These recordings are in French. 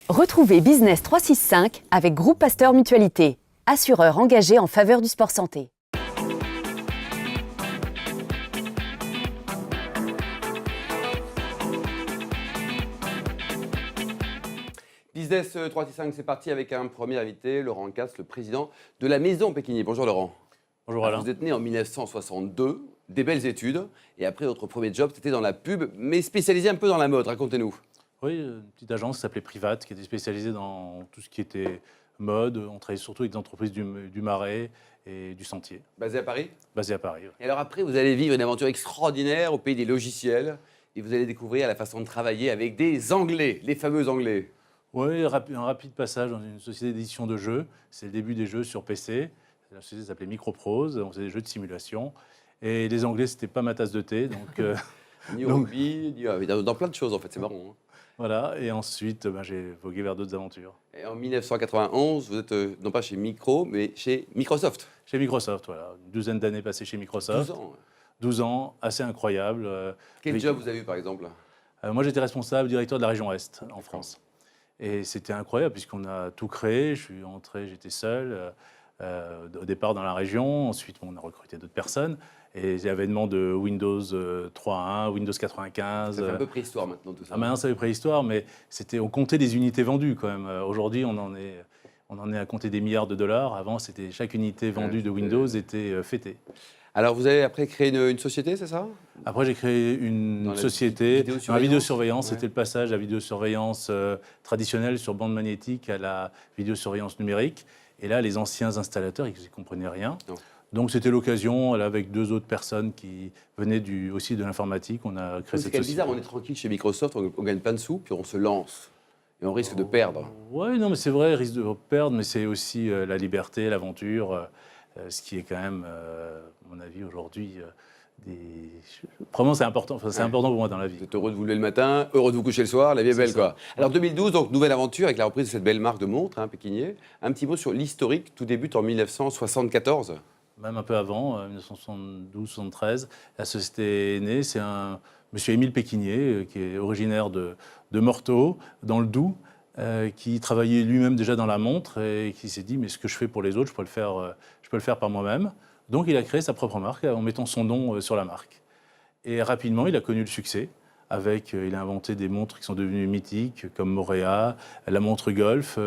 Retrouvez Business 365 avec Groupe Pasteur Mutualité, assureur engagé en faveur du sport santé. Business 365, c'est parti avec un premier invité, Laurent Katz, le président de la Maison Pékinier. Bonjour Laurent. Bonjour Alain. Vous êtes né en 1962, des belles études, et après votre premier job, c'était dans la pub, mais spécialisé un peu dans la mode. Racontez-nous. Oui, une petite agence qui s'appelait Private, qui était spécialisée dans tout ce qui était mode. On travaillait surtout avec des entreprises du Marais et du Sentier. Basé à Paris? Basé à Paris, oui. Et alors après, vous allez vivre une aventure extraordinaire au pays des logiciels, et vous allez découvrir la façon de travailler avec des Anglais, les fameux Anglais. Oui, un rapide passage dans une société d'édition de jeux. C'est le début des jeux sur PC. La société s'appelait Microprose. On faisait des jeux de simulation. Et les Anglais, c'était pas ma tasse de thé. Donc, Ni au rugby, ni dans plein de choses en fait, c'est marrant. Hein. Voilà. Et ensuite, j'ai vogué vers d'autres aventures. Et en 1991, vous êtes non pas chez Micro, mais chez Microsoft. Chez Microsoft, voilà. Une douzaine d'années passées chez Microsoft. 12 ans. 12 ans, assez incroyable. Quel job vous avez eu par exemple? Moi, j'étais responsable directeur de la région Est en France. Et c'était incroyable puisqu'on a tout créé. Je suis entré, j'étais seul au départ dans la région. Ensuite, on a recruté d'autres personnes. Et l'avènement de Windows 3.1, Windows 95. Ça fait un peu préhistoire maintenant tout ça. Maintenant, ça fait préhistoire, mais on comptait des unités vendues quand même. Aujourd'hui, on en est à compter des milliards de dollars. Avant, chaque unité vendue de Windows était fêtée. Alors, vous avez après créé une société, c'est ça? Après, j'ai créé une société dans la vidéosurveillance. Ouais. C'était le passage de la vidéosurveillance traditionnelle sur bande magnétique à la vidéosurveillance numérique. Et là, les anciens installateurs, ils ne comprenaient rien. Non. Donc, c'était l'occasion, avec deux autres personnes qui venaient aussi de l'informatique. On a créé cette société. C'est bizarre, on est tranquille chez Microsoft, on gagne plein de sous, puis on se lance. Et on risque de perdre. Oui, non, mais c'est vrai, risque de perdre, mais c'est aussi la liberté, l'aventure, ce qui est quand même, à mon avis, aujourd'hui, vraiment, c'est important. Enfin, c'est important pour moi dans la vie. Vous êtes heureux de vous lever le matin, heureux de vous coucher le soir, la vie est belle, quoi. Alors 2012, donc nouvelle aventure avec la reprise de cette belle marque de montres, Pékinier. Un petit mot sur l'historique, tout débute en 1974. Même un peu avant, 1972-73, la société est née. C'est un monsieur Émile Pékinier, qui est originaire de Morteau, dans le Doubs, qui travaillait lui-même déjà dans la montre et qui s'est dit, mais ce que je fais pour les autres, je peux le faire par moi-même. Donc il a créé sa propre marque en mettant son nom sur la marque. Et rapidement, il a connu le succès. Il a inventé des montres qui sont devenues mythiques, comme Morea, la montre Golf,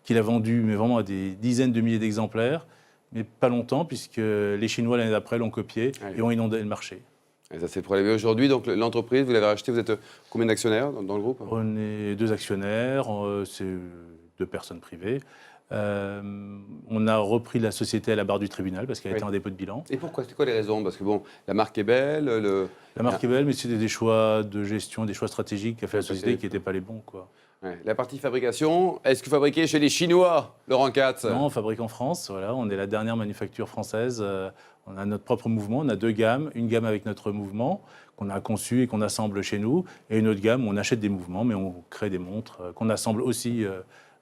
qu'il a vendue mais vraiment à des dizaines de milliers d'exemplaires. Mais pas longtemps, puisque les Chinois, l'année d'après, l'ont copié et ont inondé le marché. Et ça, c'est le problème. Aujourd'hui, donc l'entreprise, vous l'avez rachetée, vous êtes combien d'actionnaires dans le groupe? On est 2 actionnaires, c'est 2 personnes privées. On a repris la société à la barre du tribunal parce qu'elle était en dépôt de bilan. Et pourquoi? C'est quoi les raisons? Parce que bon, la marque est belle. La marque est belle, mais c'était des choix de gestion, des choix stratégiques qu'a fait la société qui n'étaient pas les bons, quoi. Ouais. La partie fabrication, est-ce que vous fabriquez chez les Chinois, Laurent Katz? Non, on fabrique en France. Voilà, on est la dernière manufacture française. On a notre propre mouvement. On a 2 gammes. Une gamme avec notre mouvement qu'on a conçu et qu'on assemble chez nous, et une autre gamme où on achète des mouvements, mais on crée des montres qu'on assemble aussi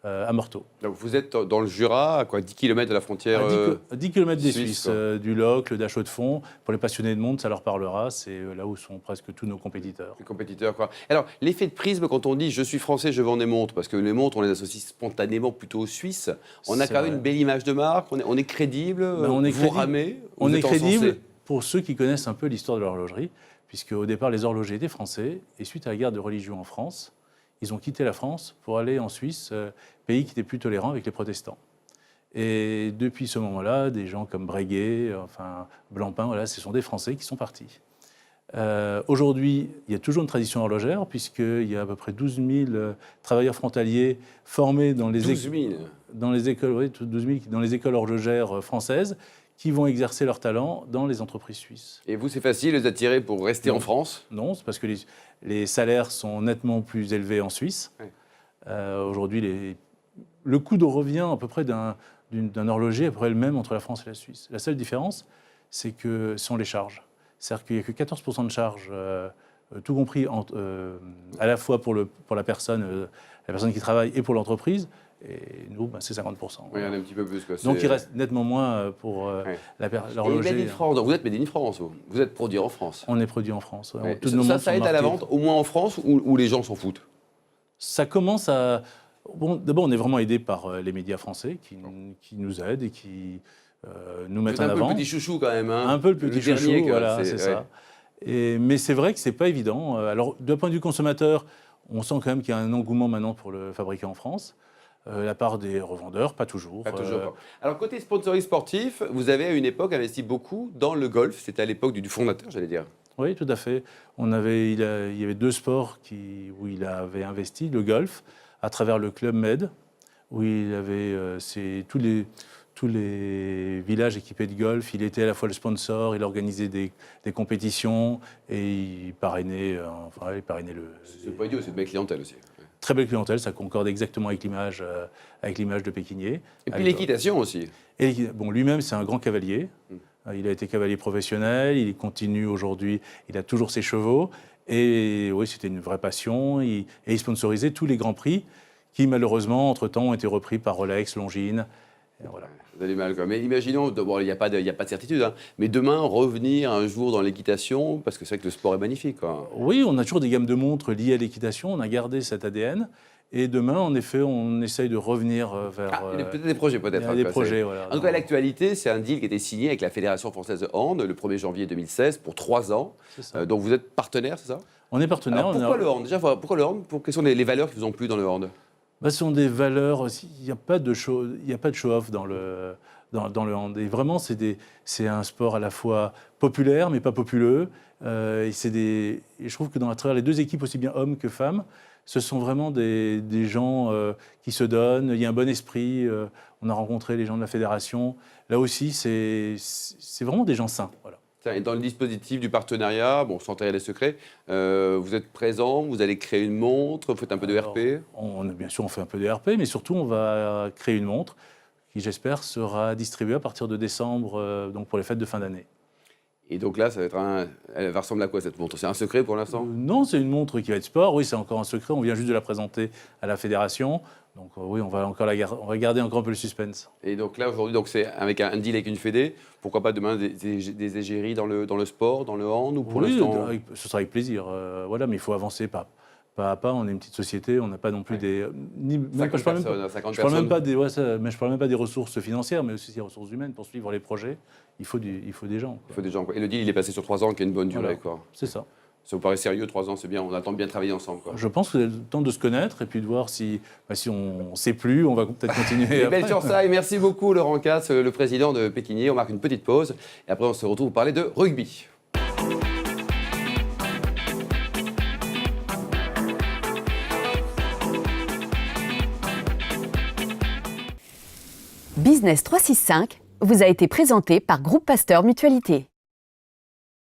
à Morteau. Donc vous êtes dans le Jura, à quoi, 10 km de la frontière à 10 km des Suisse, Suisses, du Locle, le Dachau de Fonds. Pour les passionnés de montre, ça leur parlera. C'est là où sont presque tous nos compétiteurs. Les compétiteurs, quoi. Alors, l'effet de prisme, quand on dit « je suis français, je vends des montres », parce que les montres, on les associe spontanément plutôt aux Suisses, on a quand même une belle image de marque, on est crédible, on est crédible. On est crédible pour ceux qui connaissent un peu l'histoire de l'horlogerie, puisque au départ, les horlogers étaient français, et suite à la guerre de religion en France, ils ont quitté la France pour aller en Suisse, pays qui était plus tolérant avec les protestants. Et depuis ce moment-là, des gens comme Breguet, Blancpain, voilà, ce sont des Français qui sont partis. Aujourd'hui, il y a toujours une tradition horlogère, puisqu'il y a à peu près 12 000 travailleurs frontaliers formés dans les écoles horlogères françaises, qui vont exercer leur talent dans les entreprises suisses. Et vous, c'est facile de les attirer pour rester en France? Non, c'est parce que les salaires sont nettement plus élevés en Suisse. Ouais. Aujourd'hui, le coût de revient à peu près d'un horloger est à peu près le même entre la France et la Suisse. La seule différence, c'est que ce sont les charges. C'est-à-dire qu'il n'y a que 14% de charges, tout compris à la fois pour la personne qui travaille et pour l'entreprise. Et nous, c'est 50%. Oui, on a un petit peu plus. Quoi. Donc il reste nettement moins pour l'horloger. Made in France. Donc vous êtes Made in France, vous êtes produit en France. On est produit en France. Ouais. Ça aide à la vente, au moins en France, ou les gens s'en foutent? Ça commence à... Bon, d'abord, on est vraiment aidé par les médias français qui nous aident et qui nous mettent C'est en un peu avant. le petit chouchou quand même. Hein. Un peu le petit chouchou, dernier, quoi. voilà, c'est ça. Mais c'est vrai que c'est pas évident. Alors, d'un point de vue consommateur, on sent quand même qu'il y a un engouement maintenant pour le fabriquer en France. La part des revendeurs, pas toujours. Pas toujours. Alors, côté sponsoring sportif, vous avez à une époque investi beaucoup dans le golf. C'était à l'époque du fondateur, j'allais dire. Oui, tout à fait. Il y avait 2 sports où il avait investi, le golf, à travers le Club Med, où il avait tous les villages équipés de golf. Il était à la fois le sponsor, il organisait des compétitions et il parrainait, C'est pas idiot, c'est une belle clientèle aussi. Très belle clientèle, ça concorde exactement avec l'image de Pékinier. Et puis l'équitation aussi. Et bon, lui-même, c'est un grand cavalier. Il a été cavalier professionnel, il continue aujourd'hui, il a toujours ses chevaux. Et oui, c'était une vraie passion. Et il sponsorisait tous les grands prix qui, malheureusement, entre-temps, ont été repris par Rolex, Longines. Et voilà. Vous avez mal, quoi. Mais imaginons, bon, il n'y a pas de certitude, hein, mais demain, revenir un jour dans l'équitation, parce que c'est vrai que le sport est magnifique, quoi. Oui, on a toujours des gammes de montres liées à l'équitation, on a gardé cet ADN. Et demain, en effet, on essaye de revenir vers... il y a peut-être des projets, peut-être. Il y a des projets, voilà. En tout cas, l'actualité, c'est un deal qui a été signé avec la Fédération française de hand le 1er janvier 2016 pour 3 ans. C'est ça. Donc vous êtes partenaire, c'est ça? On est partenaire. Alors, pourquoi le hand? Déjà, pourquoi le hand? Quelles sont les valeurs qui vous ont plu dans le hand? Ce sont des valeurs. Il n'y a pas de show-off dans le hand. Et vraiment, c'est un sport à la fois populaire, mais pas populeux. Et je trouve que à travers les 2 équipes, aussi bien hommes que femmes, ce sont vraiment des gens qui se donnent. Il y a un bon esprit. On a rencontré les gens de la fédération. Là aussi, c'est vraiment des gens sains. Voilà. Et dans le dispositif du partenariat, bon, sans taire les secrets, vous êtes présent, vous allez créer une montre, vous faites un peu de RP? Bien sûr, on fait un peu de RP, mais surtout, on va créer une montre qui, j'espère, sera distribuée à partir de décembre, donc pour les fêtes de fin d'année. Et donc là, elle va ressembler à quoi cette montre? C'est un secret pour l'instant? Non, c'est une montre qui va être sport. Oui, c'est encore un secret. On vient juste de la présenter à la fédération. Donc oui, on va garder encore un peu le suspense. Et donc là, aujourd'hui, c'est avec un deal avec une fédé. Pourquoi pas demain des égéries dans le sport, dans le hand ou pour l'instant? Ce sera avec plaisir. Voilà, mais il faut avancer pas à pas. On est une petite société. On n'a pas non plus des... Je parle même pas des ressources financières, mais aussi des ressources humaines pour suivre les projets. Il faut des gens. Il faut des gens. Et le deal, il est passé sur 3 ans, qui est une bonne durée. Voilà, c'est ça. Ça vous paraît sérieux, 3 ans, c'est bien, on attend de bien travailler ensemble, quoi. Je pense que c'est le temps de se connaître et puis de voir si on ne sait plus, on va peut-être continuer. Belle sur ça, et merci beaucoup Laurent Casse, le président de Pékinier. On marque une petite pause et après on se retrouve pour parler de rugby. Business 365 vous a été présenté par Groupe Pasteur Mutualité.